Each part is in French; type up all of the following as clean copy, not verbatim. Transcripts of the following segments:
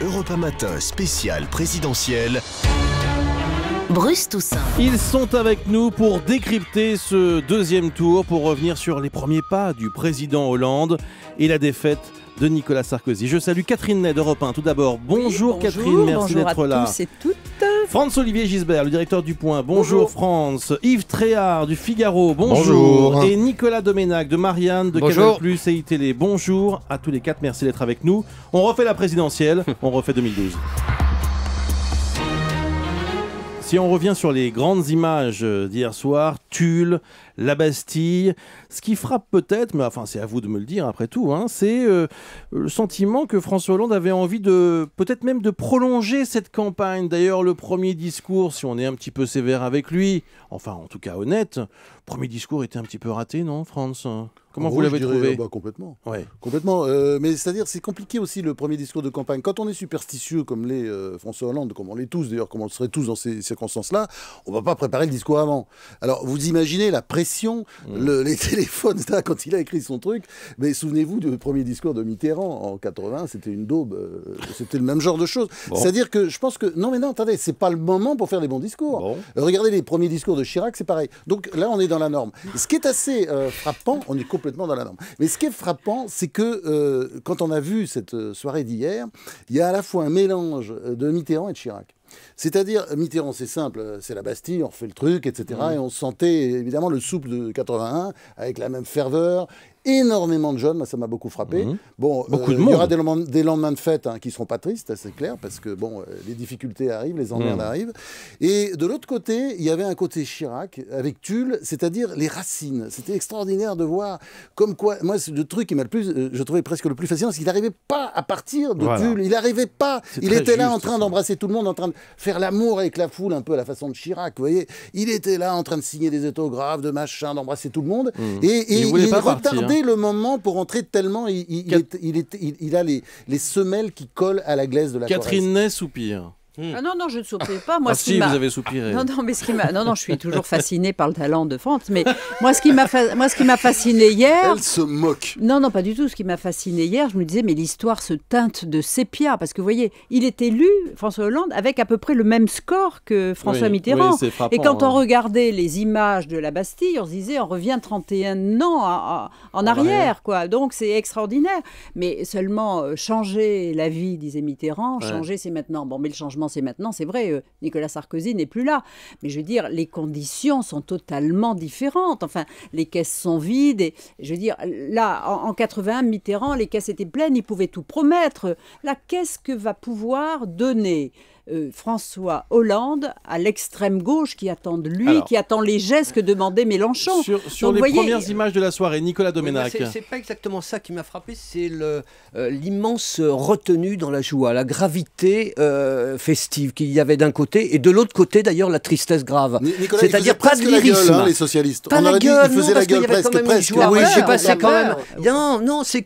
Europe 1 Matin spécial présidentiel. Bruce Toussaint. Ils sont avec nous pour décrypter ce deuxième tour, pour revenir sur les premiers pas du président Hollande et la défaite de Nicolas Sarkozy. Je salue Catherine Ney d'Europe 1. Tout d'abord, bonjour, oui, Catherine, merci d'être là. Bonjour à tous et toutes. Franz-Olivier Gisbert, le directeur du Point. Bonjour Franz. Yves Tréhard du Figaro. Bonjour. Et Nicolas Doménac de Marianne de Canal+ et iTélé. Bonjour à tous les quatre, merci d'être avec nous. On refait la présidentielle, on refait 2012. Si on revient sur les grandes images d'hier soir, Tulle, la Bastille, ce qui frappe peut-être, mais enfin c'est à vous de me le dire après tout, hein, c'est le sentiment que François Hollande avait envie de, peut-être même de prolonger cette campagne. D'ailleurs, le premier discours, si on est un petit peu sévère avec lui, enfin en tout cas honnête, le premier discours était un petit peu raté, non, Franz ? Comment vous l'avez trouvé ? Complètement. Ouais. Complètement. Mais c'est-à-dire, c'est compliqué aussi le premier discours de campagne. Quand on est superstitieux comme l'est François Hollande, comme on l'est tous d'ailleurs, comme on le serait tous dans ces circonstances-là, on ne va pas préparer le discours avant. Alors, vous imaginez la pression, les téléphones, etc., quand il a écrit son truc. Mais souvenez-vous du premier discours de Mitterrand en 80, c'était une daube. C'était le même genre de choses. Bon. C'est-à-dire que je pense que... Non, attendez, c'est pas le moment pour faire des bons discours. Bon. Regardez les premiers discours de Chirac, c'est pareil. Donc là, on est dans la norme. Ce qui est assez frappant, on est complètement dans la norme. Mais ce qui est frappant, c'est que quand on a vu cette soirée d'hier, il y a à la fois un mélange de Mitterrand et de Chirac. C'est-à-dire, Mitterrand, c'est simple, c'est la Bastille, on refait le truc, etc. Et on sentait évidemment le souple de 81 avec la même ferveur. Énormément de jeunes, moi, ça m'a beaucoup frappé. Bon, il y aura des lendemains de fête qui ne seront pas tristes, c'est clair, parce que bon, les difficultés arrivent, les emmerdes arrivent. Et de l'autre côté, il y avait un côté Chirac avec Tulle, c'est-à-dire les racines. C'était extraordinaire de voir comme quoi. Moi, le truc qui m'a le plus, je trouvais presque le plus fascinant, c'est qu'il n'arrivait pas à partir de Tulle. Il n'arrivait pas. Il était là en train d'embrasser tout le monde, en train de faire l'amour avec la foule, un peu à la façon de Chirac. Vous voyez, il était là en train de signer des autographes, de machin, d'embrasser tout le monde. Et il retardait le moment pour entrer tellement il a les semelles qui collent à la glaise de la Catherine Ney soupire. Ah non, je ne soupire pas. Moi, si, vous avez soupiré. Mais je suis toujours fascinée par le talent de France. Mais moi, ce qui m'a fasciné hier... Elle se moque. Non, pas du tout. Ce qui m'a fasciné hier, je me disais, mais l'histoire se teinte de sépia. Parce que, vous voyez, il est élu, François Hollande, avec à peu près le même score que François Mitterrand. Oui, frappant, et quand on regardait les images de la Bastille, on se disait, on revient 31 ans en arrière, quoi. Donc, c'est extraordinaire. Mais seulement changer la vie, disait Mitterrand. Changer, c'est maintenant. Bon, mais le changement, c'est maintenant, c'est vrai, Nicolas Sarkozy n'est plus là. Mais je veux dire, les conditions sont totalement différentes. Enfin, les caisses sont vides. Et, je veux dire, là, en 81, Mitterrand, les caisses étaient pleines, il pouvait tout promettre. Là, qu'est-ce que va pouvoir donner François Hollande à l'extrême gauche qui attend de lui, qui attend les gestes que demandait Mélenchon. Sur les premières images de la soirée, Nicolas Doménac. C'est pas exactement ça qui m'a frappé, c'est l'immense retenue dans la joie, la gravité festive qu'il y avait d'un côté, et de l'autre côté d'ailleurs la tristesse grave. C'est-à-dire pas de lyrisme. Les socialistes. Pas la gueule, ils faisaient la gueule presque. Oui, j'ai passé quand même. Non, c'est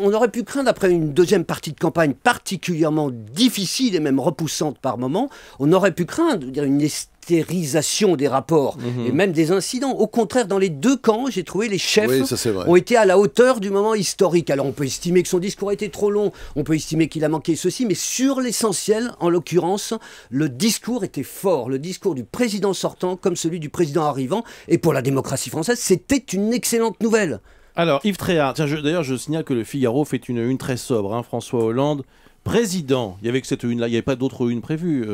on aurait pu craindre après une deuxième partie de campagne particulièrement difficile et même repoussante par moment, on aurait pu craindre une hystérisation des rapports et même des incidents. Au contraire, dans les deux camps, j'ai trouvé les chefs ont été à la hauteur du moment historique. Alors on peut estimer que son discours a été trop long, on peut estimer qu'il a manqué ceci, mais sur l'essentiel, en l'occurrence, le discours était fort. Le discours du président sortant comme celui du président arrivant. Et pour la démocratie française, c'était une excellente nouvelle. Alors, Yves Tréhard, d'ailleurs, je signale que le Figaro fait une très sobre. François Hollande, président. Il y avait que cette une-là, il n'y avait pas d'autre une prévue.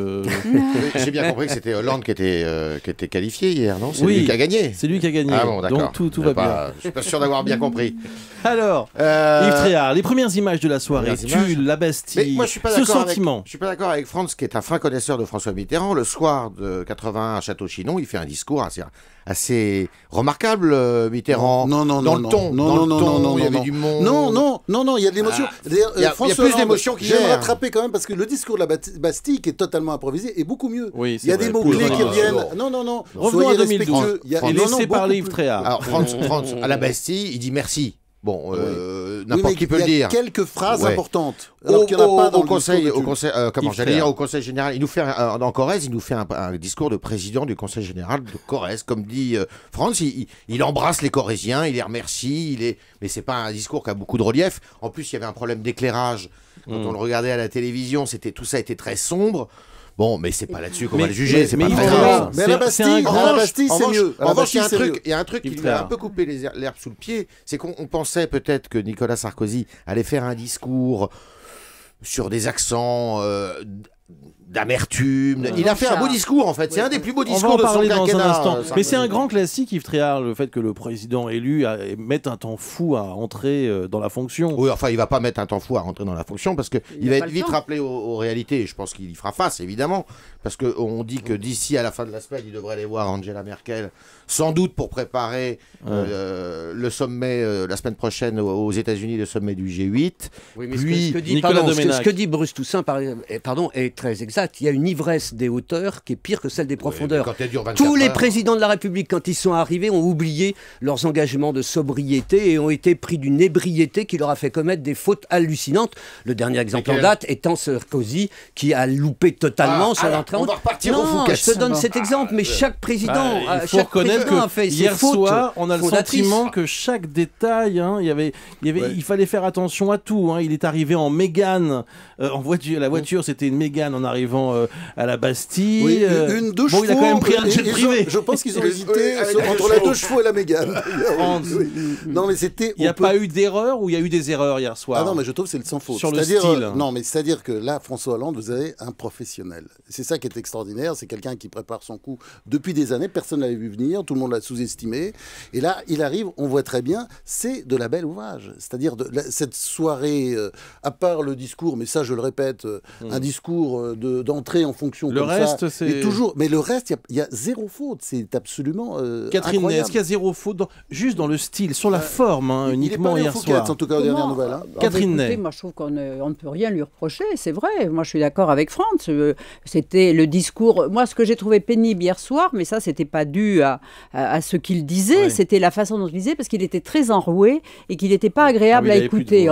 J'ai bien compris que c'était Hollande qui était qualifié hier, non ? C'est lui qui a gagné. C'est lui qui a gagné. Ah bon, d'accord. Donc tout va bien. Je suis pas sûr d'avoir bien compris. Alors, Yves Tréhard, les premières images de la soirée, Tulle, la Bastille, mais moi, je suis pas d'accord avec Franz, qui est un fin connaisseur de François Mitterrand. Le soir de 81 à Château-Chinon, il fait un discours assez remarquable, Mitterrand. Non, dans le ton, il y avait du monde. Non, il y a de l'émotion. Il y a plus d'émotion qu'hier. Je vais me rattraper quand même parce que le discours de la Bastille, qui est totalement improvisé, est beaucoup mieux. Oui, il y a des mots-clés qui reviennent. Non. Revenons à 2012. Et laissez parler Yves Tréhard. Alors, Franz, à la Bastille, il dit merci. Bon, Oui, n'importe mais qui peut le dire. Il y a quelques phrases Ouais. importantes. Alors qu'il y en a pas dans le conseil, discours de au conseil général, il nous fait en Corrèze, il nous fait un discours de président du conseil général de Corrèze, comme dit Franz, il embrasse les Corréziens, il les remercie, mais c'est pas un discours qui a beaucoup de relief. En plus, il y avait un problème d'éclairage quand on le regardait à la télévision, tout ça était très sombre. Bon, mais c'est pas là-dessus qu'on va le juger, c'est pas très grave. Mais à la Bastille, c'est mieux. En revanche, il y a un truc qui lui a un peu coupé l'herbe sous le pied, c'est qu'on pensait peut-être que Nicolas Sarkozy allait faire un discours sur des accents d'amertume. Il a fait un beau discours, en fait. C'est un des plus beaux discours de son quinquennat. Mais c'est un grand classique, Yves Tréhard, le fait que le président élu mette un temps fou à entrer dans la fonction. Oui, enfin, il va pas mettre un temps fou à rentrer dans la fonction parce qu'il va être vite rappelé aux réalités. Et je pense qu'il y fera face, évidemment. Parce qu'on dit que d'ici à la fin de la semaine, il devrait aller voir Angela Merkel, sans doute pour préparer le sommet, la semaine prochaine aux États-Unis, le sommet du G8. Oui, mais Puis, ce que dit Bruce Toussaint est très exact. Il y a une ivresse des hauteurs qui est pire que celle des profondeurs. Tous les présidents de la République, quand ils sont arrivés, ont oublié leurs engagements de sobriété et ont été pris d'une ébriété qui leur a fait commettre des fautes hallucinantes. Le dernier exemple en date étant Sarkozy, qui a loupé totalement son entrée. On va repartir au Fouquet. Je te donne cet exemple, mais chaque président, il faut reconnaître a fait que ses hier fautes soir, on a le fondatrices. sentiment que chaque détail, il fallait faire attention à tout. Il est arrivé en Mégane, en voiture. La voiture, c'était une Mégane en arrivant à la Bastille. Oui, deux chevaux. Il a quand même pris un jet privé. Je pense qu'ils ont hésité entre la 2 chevaux et la Mégane. Non, mais c'était. Il n'y a pas eu d'erreur ou il y a eu des erreurs hier soir? Ah non, mais je trouve que c'est le sans faute. Sur le style. Non, mais c'est-à-dire que là, François Hollande, vous avez un professionnel. C'est ça qui est extraordinaire. C'est quelqu'un qui prépare son coup depuis des années. Personne ne l'avait vu venir. Tout le monde l'a sous-estimé. Et là, il arrive, on voit très bien, c'est de la belle ouvrage. C'est-à-dire cette soirée, à part le discours, mais ça, je le répète, un discours d'entrée en fonction. Le comme reste, ça, c'est. Mais le reste, il y a zéro faute. C'est absolument. Catherine, incroyable. est-ce qu'il y a zéro faute juste dans le style, sur la forme, uniquement hier soir? En tout cas, aux dernières nouvelles. Catherine Ney. Moi, je trouve qu'on ne peut rien lui reprocher, c'est vrai. Moi, je suis d'accord avec Franz. C'était le discours. Moi, ce que j'ai trouvé pénible hier soir, mais ça, c'était pas dû à ce qu'il disait, c'était la façon dont il disait, parce qu'il était très enroué et qu'il n'était pas agréable à écouter.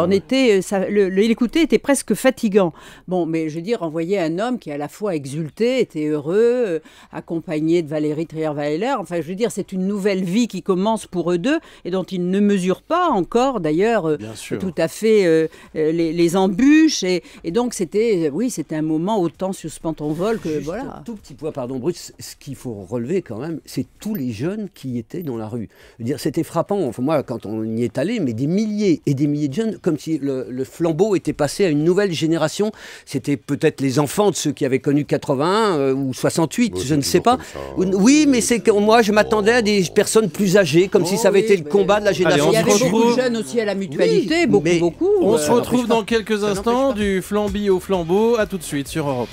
L'écouter était presque fatigant. Bon, mais je veux dire, on voyait un homme qui à la fois exulté, était heureux, accompagné de Valérie Trierweiler. Enfin, je veux dire, c'est une nouvelle vie qui commence pour eux deux et dont ils ne mesurent pas encore, d'ailleurs, tout à fait les embûches. Et donc, c'était un moment autant suspend ton vol que Juste voilà. un tout petit point, pardon, Bruce. Ce qu'il faut relever quand même, c'est tous les jeunes qui étaient dans la rue. Je veux dire, c'était frappant. Enfin, moi, quand on y est allé, mais des milliers et des milliers de jeunes, comme si le flambeau était passé à une nouvelle génération. C'était peut-être les enfants de ceux qui avaient connu 81 ou 68, je ne sais pas. Oui, mais c'est que moi, je m'attendais à des personnes plus âgées, comme si ça avait été le combat de la génération. Il y avait beaucoup de jeunes aussi à la mutualité, beaucoup. On se retrouve dans quelques instants du flambi au flambeau. À tout de suite sur Europe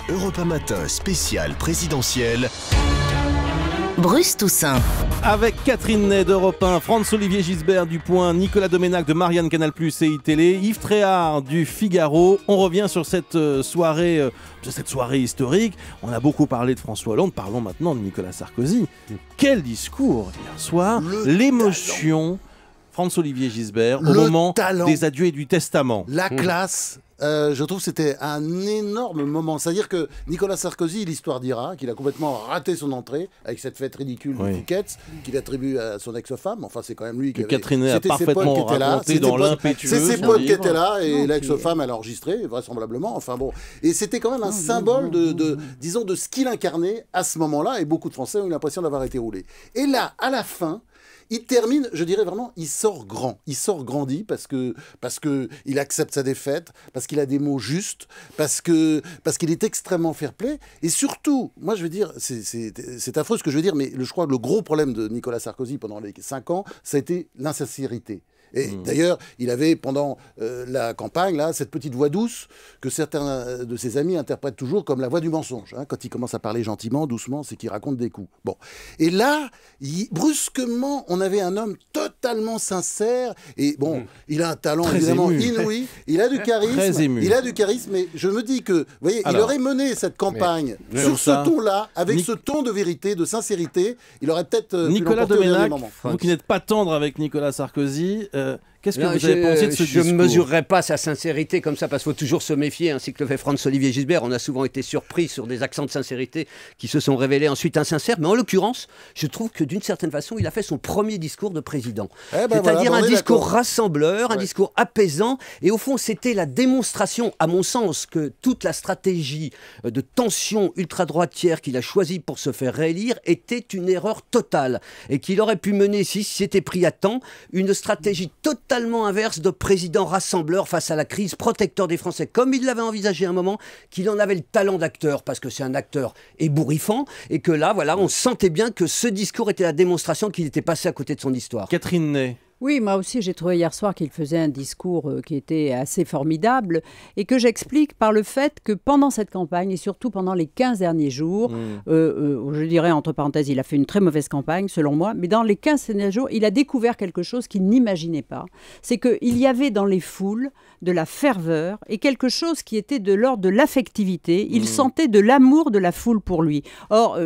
1. Europe 1 Matin spécial présidentiel. Bruce Toussaint. Avec Catherine Ney d'Europe 1, Franz-Olivier Gisbert du Point, Nicolas Doménac de Marianne Canal+ et iTélé, Yves Tréhard du Figaro. On revient sur cette soirée historique. On a beaucoup parlé de François Hollande, parlons maintenant de Nicolas Sarkozy. Quel discours hier soir, l'émotion. Franz-Olivier Gisbert, au moment des adieux et du testament. La classe. Je trouve que c'était un énorme moment. C'est-à-dire que Nicolas Sarkozy, l'histoire dira qu'il a complètement raté son entrée avec cette fête ridicule de Fouquet's qu'il attribue à son ex-femme. Enfin, c'est quand même lui qui avait... Catherine a parfaitement raconté dans l'impétueux. C'est ses potes qui étaient là et l'ex-femme, elle a enregistré, vraisemblablement. Enfin bon. Et c'était quand même un symbole disons, de ce qu'il incarnait à ce moment-là. Et beaucoup de Français ont eu l'impression d'avoir été roulés. Et là, à la fin... Il termine, je dirais vraiment, il sort grand. Il sort grandi parce que il accepte sa défaite, parce qu'il a des mots justes, parce qu'il est extrêmement fair-play. Et surtout, moi je veux dire, c'est affreux ce que je veux dire, mais je crois que le gros problème de Nicolas Sarkozy pendant les 5 ans, ça a été l'insincérité. Et d'ailleurs, il avait, pendant la campagne, là, cette petite voix douce que certains de ses amis interprètent toujours comme la voix du mensonge. Hein. Quand il commence à parler gentiment, doucement, c'est qu'il raconte des coups. Bon. Et là, brusquement, on avait un homme totalement sincère. Et bon, il a un talent très évidemment ému. Inouï. Il a du charisme. Très ému. Il a du charisme. Mais je me dis que, vous voyez, il aurait mené cette campagne sur ce ton-là, avec ce ton de vérité, de sincérité. Il aurait peut-être Nicolas pu l'emporter au dernier Doménac, moment. vous qui n'êtes pas tendre avec Nicolas Sarkozy, Qu'est-ce que vous avez pensé de ce discours ? Je ne mesurerai pas sa sincérité comme ça, parce qu'il faut toujours se méfier, ainsi que le fait Franz-Olivier Gisbert. On a souvent été surpris sur des accents de sincérité qui se sont révélés ensuite insincères. Mais en l'occurrence, je trouve que d'une certaine façon, il a fait son premier discours de président. C'est-à-dire un discours rassembleur, un discours apaisant. Et au fond, c'était la démonstration, à mon sens, que toute la stratégie de tension ultra-droitière qu'il a choisie pour se faire réélire était une erreur totale. Et qu'il aurait pu mener, si c'était pris à temps, une stratégie totalement inverse de président rassembleur face à la crise, protecteur des Français, comme il l'avait envisagé à un moment, qu'il en avait le talent d'acteur, parce que c'est un acteur ébouriffant, et que là, voilà, on sentait bien que ce discours était la démonstration qu'il était passé à côté de son histoire. Catherine Ney. Oui, moi aussi, j'ai trouvé hier soir qu'il faisait un discours qui était assez formidable et que j'explique par le fait que pendant cette campagne, et surtout pendant les 15 derniers jours, je dirais entre parenthèses, il a fait une très mauvaise campagne, selon moi, mais dans les 15 derniers jours, il a découvert quelque chose qu'il n'imaginait pas. C'est qu'il y avait dans les foules de la ferveur et quelque chose qui était de l'ordre de l'affectivité. Il sentait de l'amour de la foule pour lui. Or,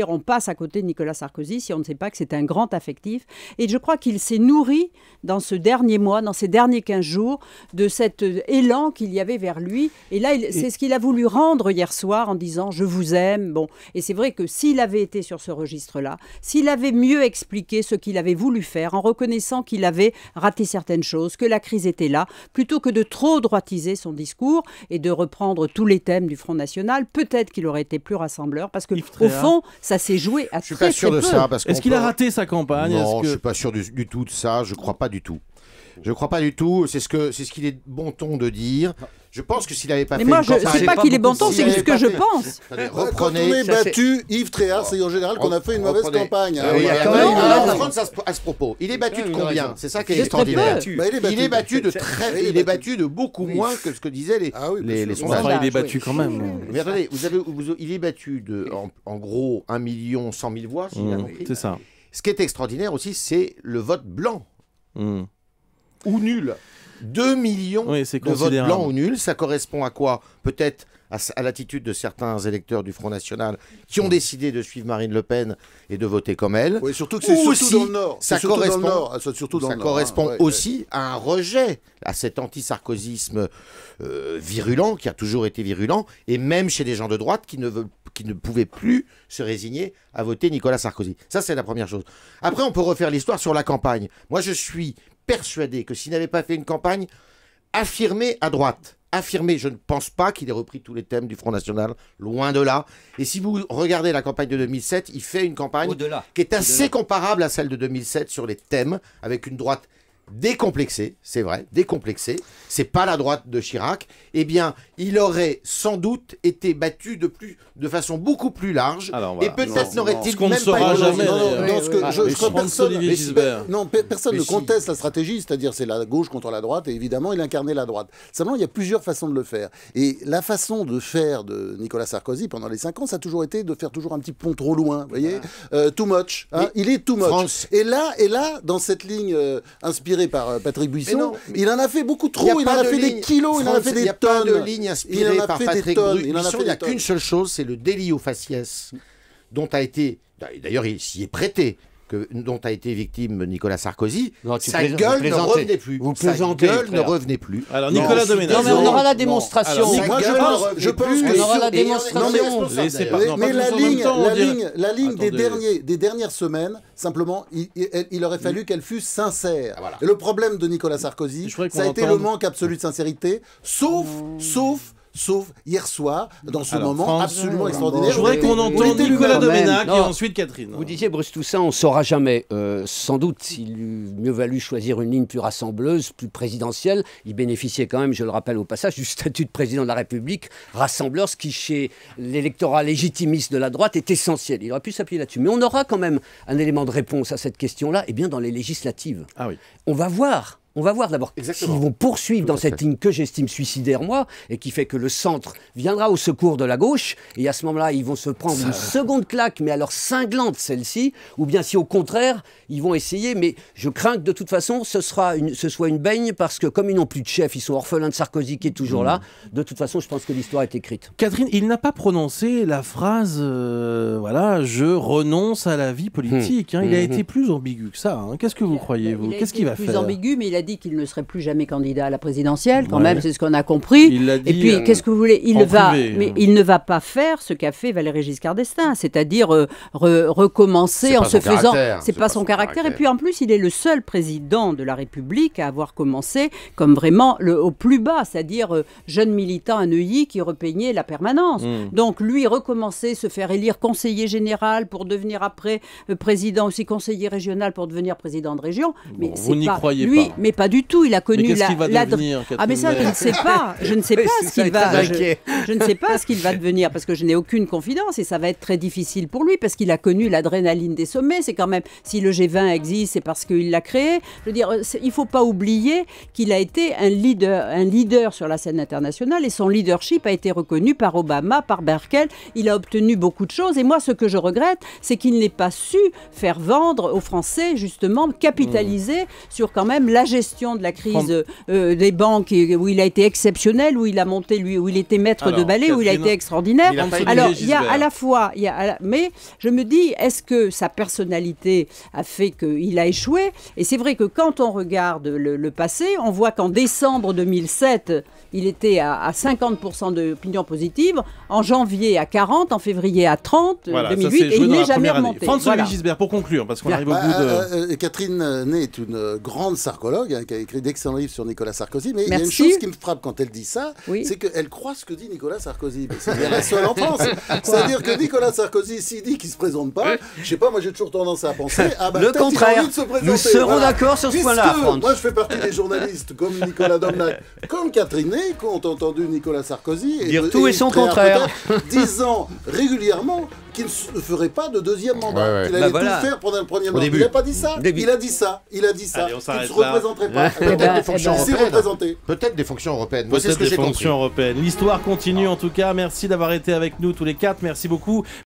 on passe à côté de Nicolas Sarkozy si on ne sait pas que c'est un grand affectif. Et je crois qu'il s'est nourri dans ce dernier mois, dans ces derniers 15 jours, de cet élan qu'il y avait vers lui. Et là, c'est ce qu'il a voulu rendre hier soir en disant « je vous aime ». Bon. Et c'est vrai que s'il avait été sur ce registre-là, s'il avait mieux expliqué ce qu'il avait voulu faire, en reconnaissant qu'il avait raté certaines choses, que la crise était là, plutôt que de trop droitiser son discours et de reprendre tous les thèmes du Front National, peut-être qu'il aurait été plus rassembleur, parce que au fond, ça s'est joué à très, très peu. Je suis pas sûr de ça. Est-ce qu'il a raté sa campagne ? Non, je suis pas sûr du tout de ça. Je crois pas du tout. Je crois pas du tout. C'est ce qu'il est bon ton de dire. Je pense que s'il n'avait pas fait une campagne... Mais moi, c'est pas qu'il est bon ton, c'est ce que je pense. Attendez, quand on est battu, Yves Tréhard, c'est en général qu'on a fait une mauvaise campagne. À ce propos, il est battu de combien ? C'est ça qui est extraordinaire. Il est battu de beaucoup moins que ce que disaient les sondages. Il est battu quand même. Mais attendez, il est battu de, en gros, 1 100 000 voix, si j'ai compris. C'est ça. Ce qui est extraordinaire aussi, c'est le vote blanc. Ou nul. 2 millions de votes blancs ou nuls, ça correspond à quoi ? Peut-être à l'attitude de certains électeurs du Front National qui ont décidé de suivre Marine Le Pen et de voter comme elle. Oui, surtout que c'est surtout dans le Nord. Ça correspond aussi à un rejet à cet anti-sarkozysme virulent, qui a toujours été virulent, et même chez des gens de droite qui ne pouvaient plus se résigner à voter Nicolas Sarkozy. Ça, c'est la première chose. Après, on peut refaire l'histoire sur la campagne. Moi, je suis persuadé que s'il n'avait pas fait une campagne affirmée à droite, je ne pense pas qu'il ait repris tous les thèmes du Front National, loin de là. Et si vous regardez la campagne de 2007, il fait une campagne qui est assez comparable à celle de 2007 sur les thèmes, avec une droite décomplexée, c'est vrai, décomplexée. C'est pas la droite de Chirac. Eh bien, il aurait sans doute été battu de façon beaucoup plus large. Alors, voilà. Et peut-être n'aurait-il même pas... jamais. Personne ne conteste la stratégie, c'est-à-dire c'est la gauche contre la droite, et évidemment, il incarnait la droite. Simplement, il y a plusieurs façons de le faire. Et la façon de faire de Nicolas Sarkozy pendant les 5 ans, ça a toujours été de faire toujours un petit pont trop loin, vous voyez, too much. Hein, il est too much. Et là, dans cette ligne inspirée par Patrick Buisson, il en a fait beaucoup trop, il en a fait des kilos, il en a fait des tonnes. Il n'y a pas de ligne inspirée par Patrick Buisson, il n'y a qu'une seule chose, c'est le délit au faciès, dont a été, d'ailleurs il s'y est prêté, dont a été victime Nicolas Sarkozy. Sa gueule ne revenait plus. Sa gueule ne revenait plus. Alors Nicolas Domenech. Non, mais on aura la démonstration. Je pense qu'on aura la démonstration. Mais la ligne des dernières semaines, simplement, il aurait fallu qu'elle fût sincère. Et le problème de Nicolas Sarkozy, ça a été le manque absolu de sincérité, sauf hier soir, dans ce moment absolument extraordinaire. Je voudrais qu'on entende Nicolas Domenech et ensuite Catherine. Vous disiez, Bruce Toussaint, on ne saura jamais. Sans doute, s'il eût mieux valu choisir une ligne plus rassembleuse, plus présidentielle, il bénéficiait quand même, je le rappelle au passage, du statut de président de la République, rassembleur, ce qui, chez l'électorat légitimiste de la droite, est essentiel. Il aurait pu s'appuyer là-dessus. Mais on aura quand même un élément de réponse à cette question-là, et bien dans les législatives. Ah oui. On va voir d'abord s'ils vont poursuivre dans cette ligne que j'estime suicidaire, moi, et qui fait que le centre viendra au secours de la gauche, et à ce moment-là, ils vont se prendre une seconde claque, mais alors cinglante celle-ci, ou bien si au contraire, ils vont essayer, mais je crains que de toute façon, ce soit une baigne, parce que comme ils n'ont plus de chef, ils sont orphelins de Sarkozy qui est toujours là, de toute façon, je pense que l'histoire est écrite. Catherine, il n'a pas prononcé la phrase, je renonce à la vie politique. Il a été plus ambigu que ça. Qu'est-ce que vous croyez, vous ? Qu'est-ce qu'il va faire ? Plus ambigu, mais il a a dit qu'il ne serait plus jamais candidat à la présidentielle, quand même, c'est ce qu'on a compris. Il l'a dit, et puis, qu'est-ce que vous voulez, il ne va pas faire ce qu'a fait Valéry Giscard d'Estaing, c'est-à-dire recommencer en se faisant... C'est pas son caractère. Et puis, en plus, il est le seul président de la République à avoir commencé comme vraiment au plus bas, c'est-à-dire jeune militant à Neuilly qui repeignait la permanence. Donc, lui, recommencer, se faire élire conseiller général pour devenir après président, aussi conseiller régional pour devenir président de région. Mais Bon, c'est vous n'y pas croyez lui, pas. mais pas du tout. Il a connu qu'est-ce qu'il va devenir, Ah mais ça, je ne sais pas. Je ne sais pas ce qu'il va. Je ne sais pas ce qu'il va devenir parce que je n'ai aucune confidence et ça va être très difficile pour lui parce qu'il a connu l'adrénaline des sommets. C'est quand même, si le G20 existe, c'est parce qu'il l'a créé. Je veux dire, il faut pas oublier qu'il a été un leader sur la scène internationale et son leadership a été reconnu par Obama, par Merkel. Il a obtenu beaucoup de choses et moi, ce que je regrette, c'est qu'il n'ait pas su faire vendre aux Français, justement, capitaliser sur quand même la gestion de la crise des banques où il a été exceptionnel, où il a monté, lui, où il était maître de ballet, où il a été extraordinaire. Alors, il y a à la fois, mais je me dis, est-ce que sa personnalité a fait qu'il a échoué? Et c'est vrai que quand on regarde le passé, on voit qu'en décembre 2007, il était à 50% d'opinion positive, en janvier à 40%, en février à 30%, 2008, et il n'est jamais remonté. François Gisbert, pour conclure, parce qu'on arrive au bout de... Catherine Ney est une grande sarcologue qui a écrit d'excellents livres sur Nicolas Sarkozy, mais il y a une Merci. chose qui me frappe quand elle dit ça, c'est qu'elle croit ce que dit Nicolas Sarkozy. Mais c'est bien la seule en France. C'est-à-dire que Nicolas Sarkozy, s'il dit qu'il ne se présente pas, je sais pas, moi j'ai toujours tendance à penser le contraire. Nous serons d'accord sur ce point-là, Franck. Moi je fais partie des journalistes comme Nicolas Domnac, comme Catherine Ney, qui ont entendu Nicolas Sarkozy dire tout et son contraire, disant régulièrement qu'il ne ferait pas de deuxième mandat, qu'il allait tout faire pendant le premier mandat. Il n'a pas dit ça. Il a dit ça. Il a dit ça. Allez, on il ne s'arrête se là. représenterait pas. Peut-être des fonctions européennes. Peut Peut-être des fonctions européennes. Moi, c'est ce Peut-être que des j'ai compris. fonctions européennes. L'histoire continue en tout cas. Merci d'avoir été avec nous tous les quatre. Merci beaucoup.